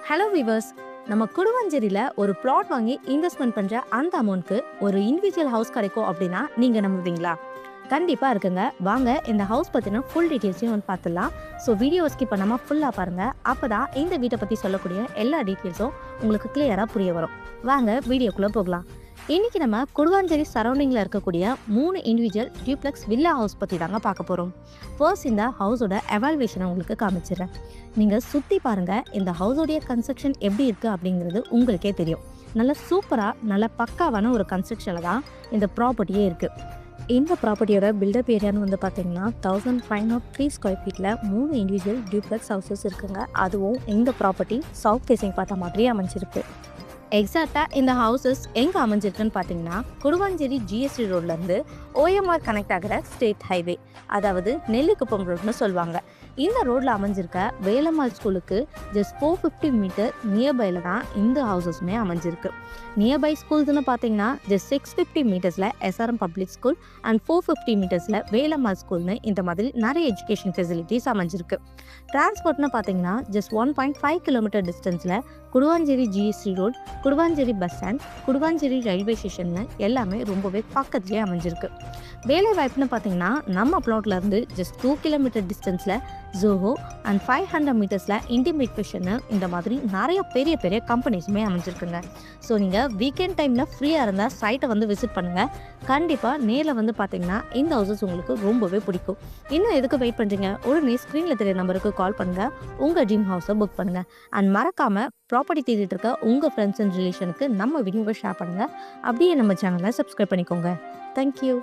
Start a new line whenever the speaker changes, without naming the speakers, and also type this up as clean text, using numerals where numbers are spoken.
Hello viewers, நம்ம குடுவஞ்சேரியில் ஒரு plot வாங்கி இன்வெஸ்ட்மெண்ட் பண்ணுற அந்த அமௌண்ட்க்கு ஒரு இண்டிவிஜுவல் ஹவுஸ் கிடைக்கும் அப்படின்னா நீங்கள் நம்புவீங்களா? கண்டிப்பாக இருக்குங்க. வாங்க இந்த ஹவுஸ் பற்றின ஃபுல் டீட்டெயில்ஸையும் வந்து பார்த்துடலாம். ஸோ வீடியோ ஸ்கிப் பண்ணாமல் ஃபுல்லாக பாருங்கள். அப்போ தான் இந்த வீட்டை பற்றி சொல்லக்கூடிய எல்லா டீட்டெயில்ஸும் உங்களுக்கு கிளியராக புரிய வரும். வாங்க வீடியோக்குள்ளே போகலாம். இன்றைக்கி நம்ம குடுவாஞ்சேரி சரௌண்டிங்கில் இருக்கக்கூடிய 3 இண்டிவிஜுவல் டியூப்ளெக்ஸ் வில்லா ஹவுஸ் பற்றி தாங்க பார்க்க போகிறோம். ஃபர்ஸ்ட் இந்த ஹவுஸோட எவால்வேஷனை உங்களுக்கு காமிச்சிடுறேன். நீங்கள் சுற்றி பாருங்கள், இந்த ஹவுஸோடைய கன்ஸ்ட்ரக்ஷன் எப்படி இருக்குது அப்படிங்கிறது உங்களுக்கே தெரியும். நல்ல சூப்பராக நல்ல பக்காவான ஒரு கன்ஸ்ட்ரக்ஷனில் தான் இந்த ப்ராப்பர்ட்டியே இருக்குது. இந்த ப்ராப்பர்ட்டியோட பில்டப் ஏரியான்னு வந்து பார்த்தீங்கன்னா 1503 ஸ்கொயர் ஃபீட்டில் 3 இண்டிவிஜுவல் டியூப்ளெக்ஸ் ஹவுசஸ் இருக்குங்க. அதுவும் இந்த ப்ராப்பர்ட்டி சவுத் ஃபேஸிங் பார்த்த மாதிரி அமைஞ்சிருக்கு. எக்ஸாக்டாக இந்த ஹவுசஸ் எங்கே அமைஞ்சிருக்குன்னு பார்த்தீங்கன்னா, குடுவாஞ்சேரி ஜிஎஸ்டி ரோட்லேருந்து ஓஎம்ஆர் கனெக்ட் ஆகிற ஸ்டேட் ஹைவே, அதாவது நெல்லிக்குப்பம் ரோட்னு சொல்லுவாங்க. இந்த ரோட்டில் அமைஞ்சிருக்க வேலம்மாள் ஸ்கூலுக்கு ஜஸ்ட் 450 மீட்டர் நியர்பையில் தான் இந்த ஹவுசஸுமே அமைஞ்சிருக்கு. நியர்பை ஸ்கூல்ஸ்னு பார்த்தீங்கன்னா ஜஸ்ட் 650 மீட்டர்ஸில் எஸ்ஆர்எம் பப்ளிக் ஸ்கூல் அண்ட் 450 மீட்டர்ஸில் வேலம்மாள் ஸ்கூல்னு இந்த மாதிரி நிறைய எஜுகேஷன் ஃபெசிலிட்டிஸ் அமைஞ்சிருக்கு. டிரான்ஸ்போர்ட்னு பார்த்தீங்கன்னா ஜஸ்ட் 1.5 கிலோமீட்டர் டிஸ்டன்ஸில் Guduvanchery GST road, Guduvanchery bus stand, Guduvanchery railway ஸ்டேஷன்னு எல்லாமே ரொம்பவே பக்கத்துலேயே அமைஞ்சிருக்கு. வேலை வாய்ப்புன்னு பார்த்தீங்கன்னா நம்ம பிளாட்லேருந்து ஜஸ்ட் 2 கிலோமீட்டர் டிஸ்டன்ஸில் ஜோஹோ அண்ட் 500 மீட்டர்ஸில் இன்டிமேட் ஃபிஷன்னு இந்த மாதிரி நிறைய பெரிய பெரிய கம்பெனிஸுமே அமைஞ்சிருக்குங்க. ஸோ நீங்கள் வீக்கெண்ட் டைமில் ஃப்ரீயாக இருந்தால் சைட்டை வந்து விசிட் பண்ணுங்கள். கண்டிப்பாக நேரில் வந்து பார்த்தீங்கன்னா இந்த ஹவுசஸ் உங்களுக்கு ரொம்பவே பிடிக்கும். இன்னும் எதுக்கு வெயிட் பண்ணுறீங்க? உடனே ஸ்க்ரீனில் தெரிய நம்பருக்கு கால் பண்ணுங்கள், உங்கள் ட்ரீம் ஹவுஸை புக் பண்ணுங்கள். அண்ட் மறக்காமல் ப்ராப்பர்ட்டி தேடிட்டு இருக்க உங்கள் ஃப்ரெண்ட்ஸ் அண்ட் ரிலேஷனுக்கு நம்ம வீடியோவை ஷேர் பண்ணுங்கள். அப்படியே நம்ம சேனலை சப்ஸ்கிரைப் பண்ணிக்கோங்க. தேங்க்யூ.